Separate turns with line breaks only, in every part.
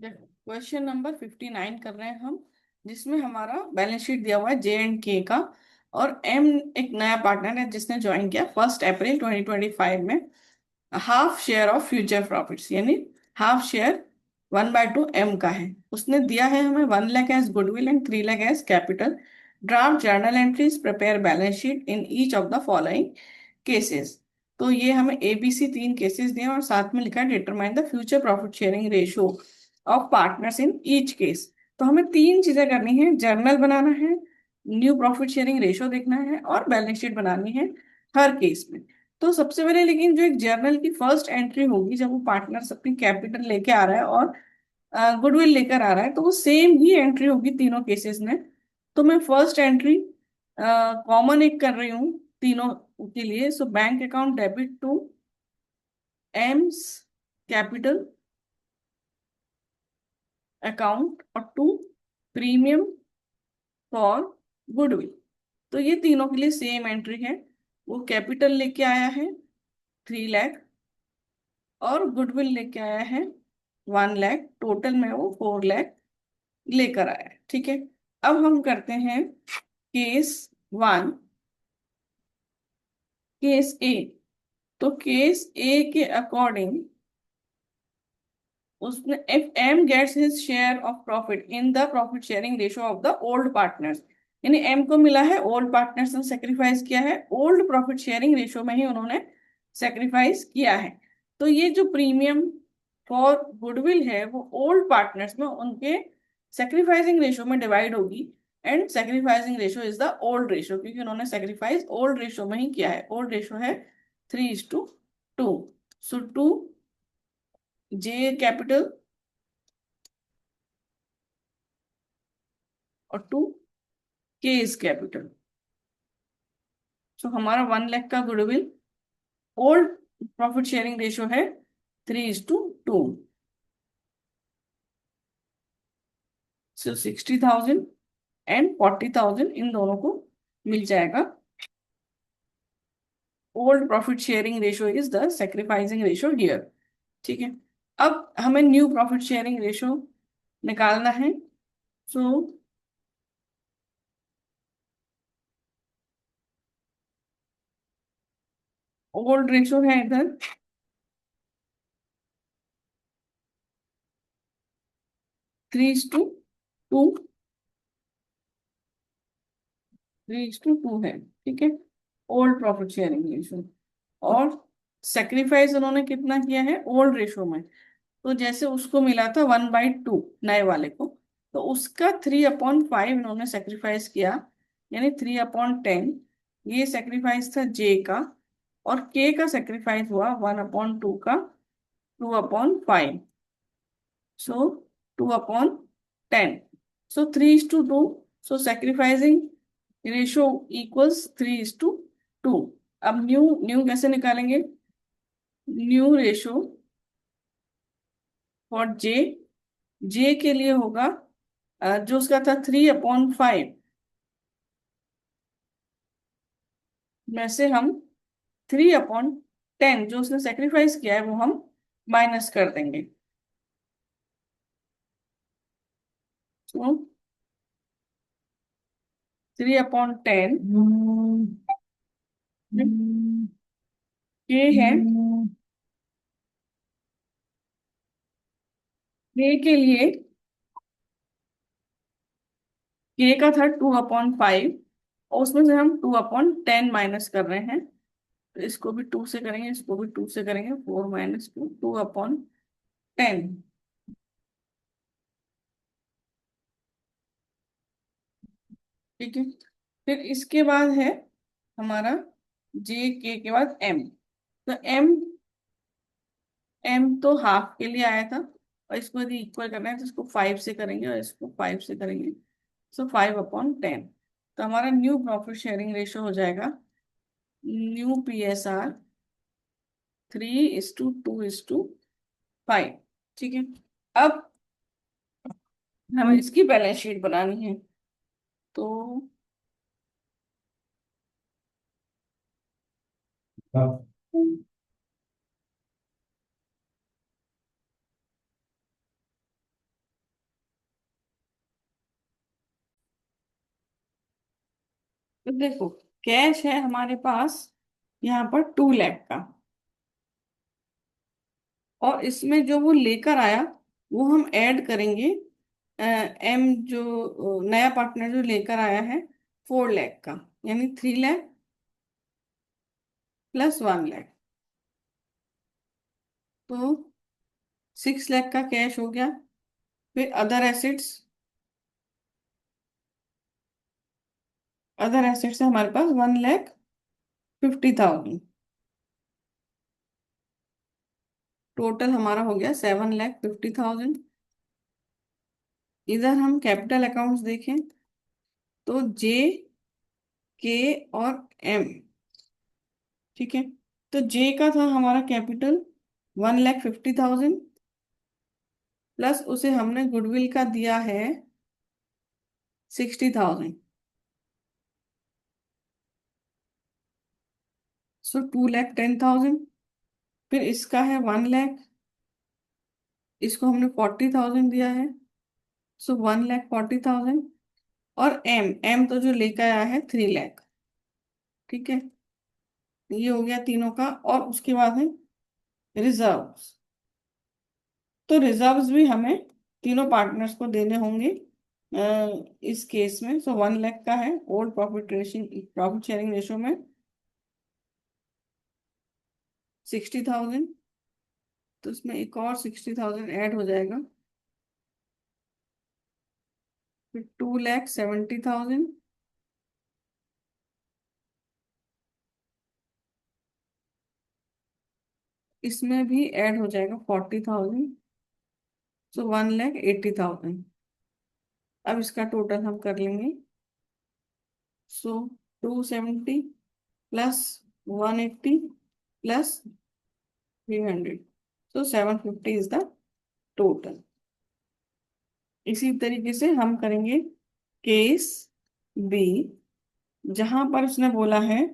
Question number 59 कर रहे हैं हम, जिसमें हमारा बैलेंस शीट दिया हुआ है J&K का। और एम एक नया पार्टनर है जिसने ज्वाइन किया 1 अप्रैल 2025 में। Half share of future profits यानी हाफ शेयर 1/2 एम का है। उसने दिया है हमें 1 lakh as goodwill and 3 lakh as capital. Draft journal entries, prepare balance sheet in each of the following cases. तो ये हमें ABC 3 केसेस दिए हैं और साथ में लिखा है determine the future profit sharing ratio of partners in each case. तो हमें 3 चीजें करनी है, जर्नल बनाना है, न्यू प्रॉफिट शेयरिंग रेशियो देखना है और बैलेंस शीट बनानी है हर केस में। तो सबसे पहले लेकिन जो एक जर्नल की फर्स्ट एंट्री होगी जब वो पार्टनर अपनी कैपिटल लेके आ रहा है और गुडविल लेकर आ रहा है, तो वो सेम ही एंट्री होगी तीनों केसेस में। तो मैं फर्स्ट एंट्री कॉमन एक कर रही हूँ तीनों के लिए। So bank account debit to M's capital account और टू प्रीमियम फॉर गुडविल। तो ये तीनों के लिए सेम एंट्री है। वो कैपिटल लेके आया है 3 लाख और गुडविल लेके आया है 1 लाख। टोटल में वो 4 लाख लेकर आया है। ठीक है, अब हम करते हैं केस 1, केस A। तो केस A के अकॉर्डिंग उसने if M gets his share of profit in the profit sharing ratio of the old partners, यानी एम को मिला है, ओल्ड पार्टनर्स ने सेक्रीफाइस किया है, ओल्ड प्रॉफिट शेयरिंग रेशियो में ही उन्होंने सेक्रीफाइस किया है। तो ये जो प्रीमियम फॉर गुडविल है वो ओल्ड पार्टनर्स में उनके सेक्रीफाइसिंग रेशियो में डिवाइड होगी। And sacrificing ratio is the old ratio, क्योंकि उन्होंने सेक्रीफाइस ओल्ड रेशियो में ही किया है। ओल्ड रेशियो है 3:2। सो 2 J कैपिटल और 2 K इज कैपिटल। सो हमारा 1 लाख का goodwill, old profit sharing ratio है 3:2। सो 60,000 एंड 40,000 इन दोनों को मिल जाएगा। Old profit sharing ratio is the sacrificing ratio here. ठीक है, अब हमें न्यू प्रॉफिट शेयरिंग रेशियो निकालना है। सो ओल्ड रेशियो है इधर 3:2। 3:2 है। ठीक है, ओल्ड प्रॉफिट शेयरिंग रेशियो। और सेक्रीफाइस उन्होंने कितना किया है ओल्ड रेशियो में। तो जैसे उसको मिला था 1/2 नए वाले को, तो उसका 3/5 इन्होंने सेक्रीफाइस किया, यानी 3/10। ये सेक्रीफाइस था जे का। और के का सेक्रीफाइस हुआ 1/2 का 2/5। सो 2/10। सो 3:2। सो सेक्रीफाइसिंग रेशियो इक्वल्स 3:2। अब न्यू न्यू कैसे निकालेंगे? न्यू रेशियो फॉर जे, जे के लिए होगा जो उसका था 3/5 में से हम 3/10 जो उसने सेक्रीफाइस किया है वो हम माइनस कर देंगे। तो 3/10 ये है, के के लिए के का था 2/5 और उसमें से हम 2/10 माइनस कर रहे हैं। तो इसको भी 2 से करेंगे, इसको भी 2 से करेंगे, 4 - 2 2/10। ठीक है, फिर इसके बाद है हमारा जे के बाद एम। तो एम एम तो हाफ के लिए आया था और इसको यदि इक्वल करना है तो इसको 5 से करेंगे और इसको 5 से करेंगे। सो 5/10। तो हमारा न्यू प्रॉफिट शेयरिंग रेशियो हो जाएगा न्यू PSR 3:2:5। ठीक है, अब हमें इसकी बैलेंस शीट बनानी है। तो तो देखो, कैश है हमारे पास यहाँ पर 2 लाख का, और इसमें जो वो लेकर आया वो हम ऐड करेंगे। एम जो नया पार्टनर जो लेकर आया है 4 लाख का, यानी 3 लाख प्लस 1 लाख, तो 6 लाख का कैश हो गया। फिर अदर एसेट्स है हमारे पास 1,50,000। टोटल हमारा हो गया 7,50,000। इधर हम कैपिटल अकाउंट्स देखें तो जे, के और एम। ठीक है, तो जे का था हमारा कैपिटल 1,50,000, प्लस उसे हमने गुडविल का दिया है 60,000, सो 2,10,000। फिर इसका है 1 लाख, इसको हमने 40,000 दिया है, सो 1,40,000। और एम एम तो जो लेकर आया है 3 लाख। ठीक है, ये हो गया तीनों का। और उसके बाद है रिजर्व्स। तो रिजर्व्स भी हमें तीनों पार्टनर्स को देने होंगे इस केस में। सो 1 लाख का है ओल्ड प्रॉफिट शेयरिंग रेशो में 60,000, तो इसमें एक और 60,000 ऐड हो जाएगा, फिर 2,70,000। इसमें भी ऐड हो जाएगा 40,000, सो 1,80,000। अब इसका टोटल हम कर लेंगे। सो 270 plus 180 plus 300, so 750 is the total. इसी तरीके से हम करेंगे केस बी, जहां पर उसने बोला है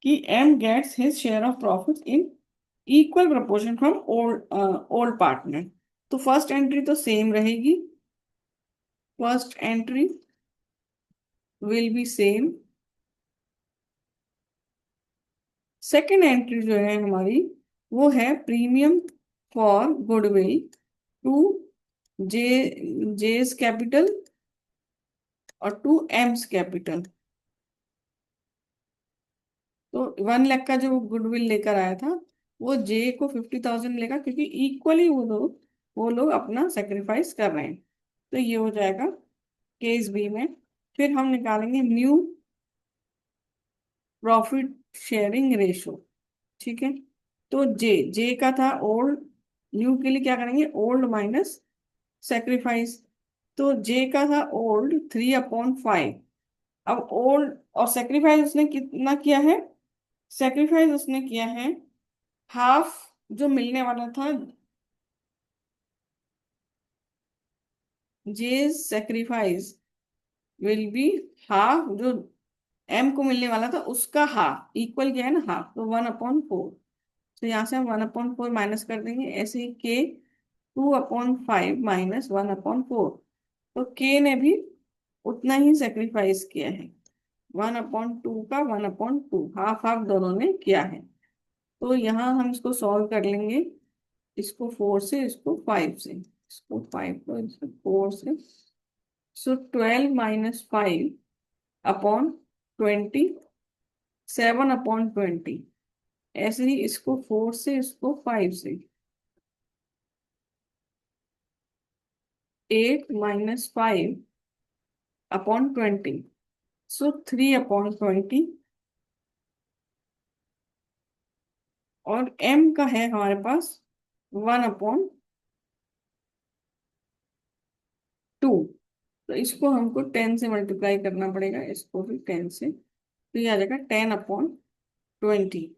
कि M gets his share of profit in equal proportion from old partner. तो फर्स्ट एंट्री तो सेम रहेगी, first entry will be same. Second entry जो है हमारी वो है premium for goodwill to J J's capital और टू एम्स कैपिटल। तो 1 लाख का जो गुडविल लेकर आया था वो जे को 50,000 लेगा, क्योंकि इक्वली वो लोग अपना सेक्रीफाइस कर रहे हैं। तो ये हो जाएगा केस बी में। फिर हम निकालेंगे न्यू प्रॉफिट शेयरिंग रेशो। ठीक है, तो जे जे का था ओल्ड, न्यू के लिए क्या करेंगे, ओल्ड माइनस सेक्रीफाइस। तो जे का था ओल्ड 3/5। अब ओल्ड और सेक्रीफाइस उसने कितना किया है, सेक्रीफाइस उसने किया है हाफ जो मिलने वाला था। जे सेक्रीफाइस विल बी हाफ, जो एम को मिलने वाला था उसका हाफ, इक्वल क्या है ना, हाफ, तो 1/4। तो यहाँ से हम 1/4 माइनस कर देंगे, ऐसे ही के 2/5 माइनस 1/4। तो के ने भी उतना ही सेक्रीफाइस किया है, 1/2 का 1/2, हाफ हाफ दोनों ने किया है। तो यहाँ हम इसको सॉल्व कर लेंगे, इसको 4 से, इसको 5 से, इसको 5 को इसको 4 से। सो 12 - 5/20, 7/20। ऐसे ही इसको 4 से, इसको 5 से, 8 - 5/20, सो 3/20। और m का है हमारे पास 1/2। तो इसको हमको 10 से मल्टीप्लाई करना पड़ेगा, इसको भी 10 से, तो ये आ जाएगा 10/20।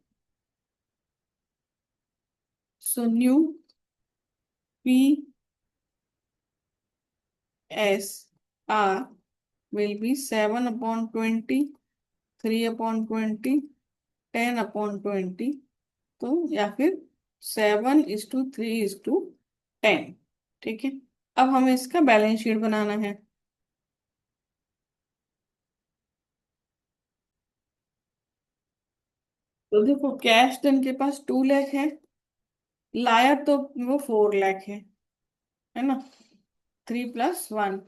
So new P S R will be 7/20, 3/20, 10/20। तो या फिर 7:3:10। ठीक है, अब हमें इसका बैलेंस शीट बनाना है। तो देखो कैश तो इनके पास 2 लाख है, लाया तो वो 4 लाख है ना। 3 + 1,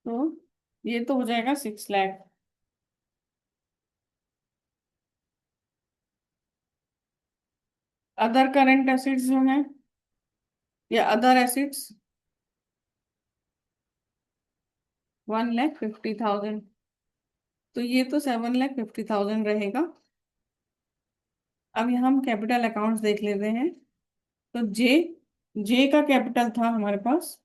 तो ये तो हो जाएगा 6 लाख। अदर करंट एसिड्स जो है या अदर एसिड्स, 1,50,000, तो ये तो 7,50,000 रहेगा। अब यहाँ हम कैपिटल अकाउंट्स देख लेते हैं। तो जे जे का कैपिटल था हमारे पास,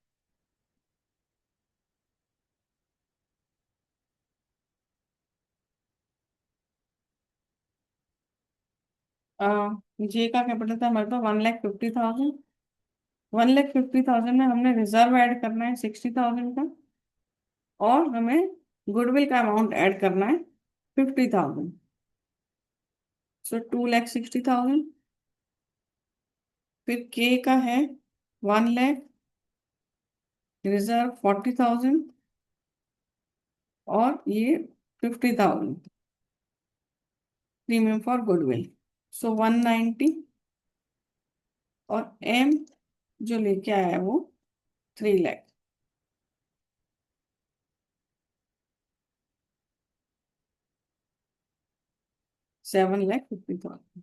जे का कैपिटल था हमारे पास 1,50,000। 1,50,000 में हमने रिजर्व ऐड करना है 60,000 का, और हमें गुडविल का अमाउंट ऐड करना है 50,000। सो 2,60,000। फिर के का है 1 लाख, रिजर्व 40,000, और ये 50,000 प्रीमियम फॉर गुडविल। सो 190। और एम जो लेके आया है वो 3 लाख। 7,50,000।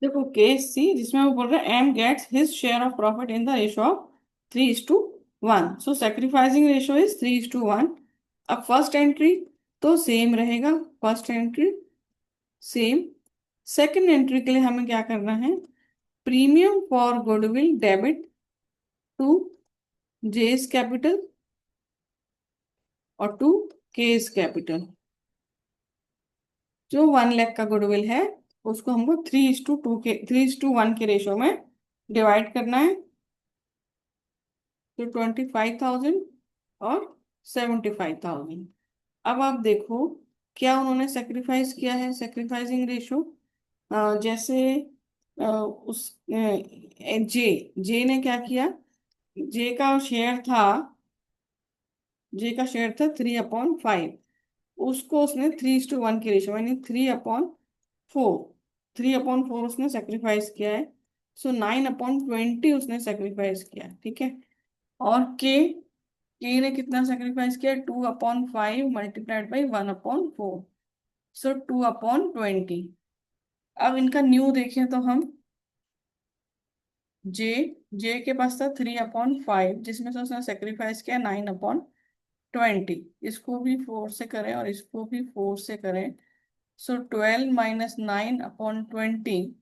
देखो केस सी, जिसमें वो बोल रहे हैं M gets his share of profit in the ratio of 3:1, so sacrificing ratio is 3:1। अब फर्स्ट एंट्री तो सेम रहेगा, first entry same. Second entry के लिए हमें क्या करना है, premium for goodwill debit to J's capital और टू केस कैपिटल। जो 1 लाख का गुडविल है उसको हमको 3:1 के रेशो में डिवाइड करना है। तो 25,000 और 75,000। अब आप देखो क्या उन्होंने सेक्रीफाइस किया है, सेक्रीफाइसिंग रेशो जैसे उस जे जे ने क्या किया, जे का शेयर था जे का शेयर था 3/5, उसको उसने 3:1 की रेशो यानी 3/4, 3/4 उसने सेक्रीफाइस किया है। सो 9/20 उसने सेक्रीफाइस किया, ठीक है। और के ने कितना सेक्रीफाइस किया, 2/5 मल्टीप्लाइड बाई 1/4, सो 2/20। अब इनका न्यू देखें तो हम जे जे के पास था 3/5, जिसमें से उसने सेक्रीफाइस किया 9/20। इसको भी 4 से करें और इसको भी 4 से करें, सो 12 - 9/20,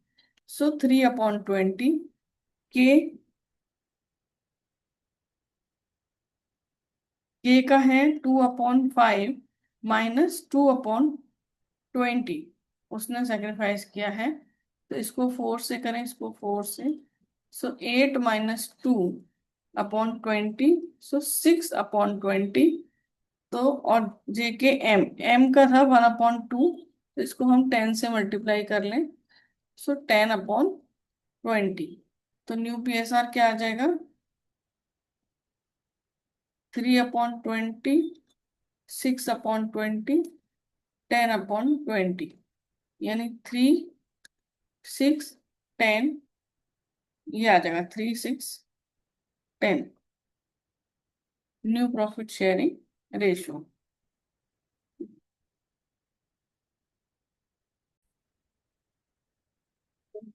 सो 3/20। के के का है 2/5 -2/20, उसने सेक्रीफाइस किया है। तो इसको 4 से करें, इसको 4 से, सो 8 - 2/20, सो 6/20। तो और जे के एम एम का था 1/2, तो इसको हम 10 से मल्टीप्लाई कर लें, सो 10/20। तो न्यू पीएसआर क्या आ जाएगा, 3/20, 6/20, 10/20, यानी 3, 6, 10, ये आ जाएगा 3, 6, 10 new profit sharing ratio.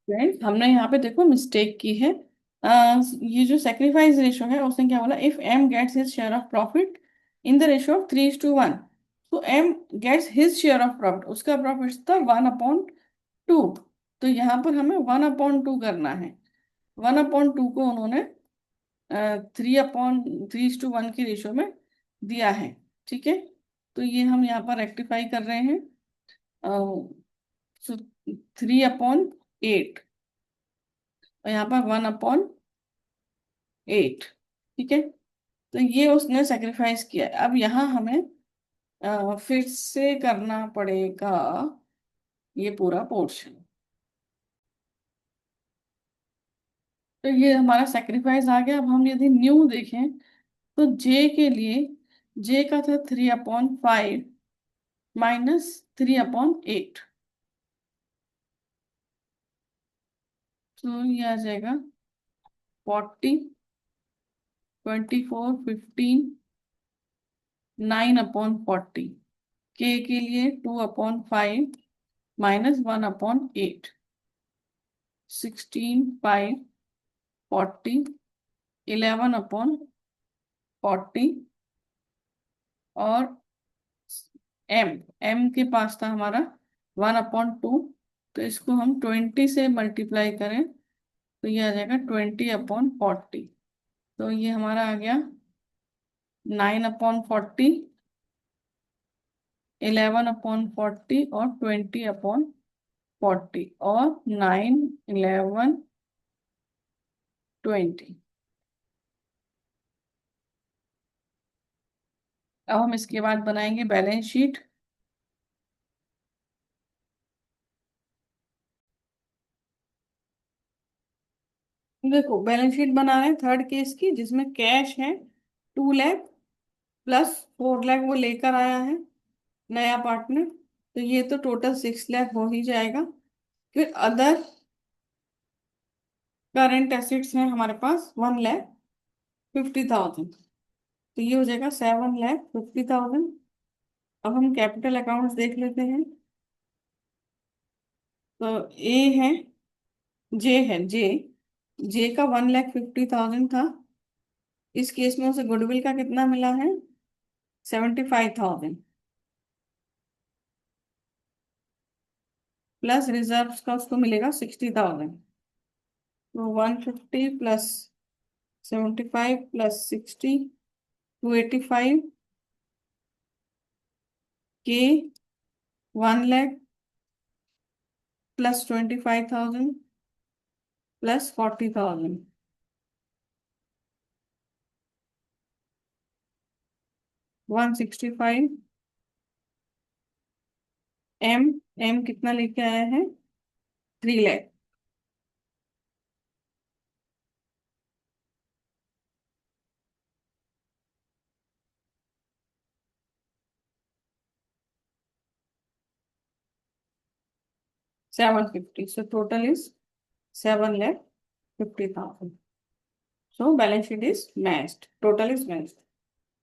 Friends हमने यहाँ पे देखो मिस्टेक की है। ये जो सेक्रीफाइस रेशो है उसने क्या बोला, if M gets his share of profit in the ratio of 3:1, तो M gets his share of profit, उसका प्रॉफिट था 1/2। तो यहाँ पर हमें 1/2 करना है। 1/2 को उन्होंने 3/3:1 की रेशो में दिया है, ठीक है। तो ये हम यहाँ पर रेक्टिफाई कर रहे हैं। सो 3/8, और यहाँ पर 1/8, ठीक है। तो ये उसने सेक्रीफाइस किया है। अब यहाँ हमें फिर से करना पड़ेगा ये पूरा पोर्शन। तो ये हमारा सेक्रीफाइस आ गया। अब हम यदि न्यू देखें तो जे के लिए जे का था 3/5 -3/8। तो ये आ जाएगा 40, 24, 15, 9/40। के लिए 2/5 -1/8, 16, 5, 40, 11/40। और एम एम के पास था हमारा 1/2। तो इसको हम 20 से मल्टीप्लाई करें तो ये आ जाएगा 20/40। तो ये हमारा आ गया 9/40, 11/40 और 20/40 और 9, 11, 20। अब हम इसके बाद बनाएंगे बैलेंस शीट। देखो बैलेंस शीट बना रहे हैं थर्ड केस की, जिसमें कैश है 2 लाख प्लस 4 लाख वो लेकर आया है नया पार्टनर। तो ये तो टोटल 6 लाख हो ही जाएगा। फिर अदर करंट एसेट्स हैं हमारे पास 1,50,000। तो ये हो जाएगा 7,50,000। अब हम कैपिटल अकाउंट्स देख लेते हैं। तो ए है, जे जे का 1,50,000 था। इस केस में उसे गुडविल का कितना मिला है? 75,000 प्लस रिजर्व्स का उसको मिलेगा 60,000। तो 150 प्लस 75 प्लस 60, 285 के 1 lakh plus 25,000 plus 40,000, 165। M M कितना लेके आया है? 3 lakh. 750। So total is 7,50,000. So balance sheet is matched. Total is matched.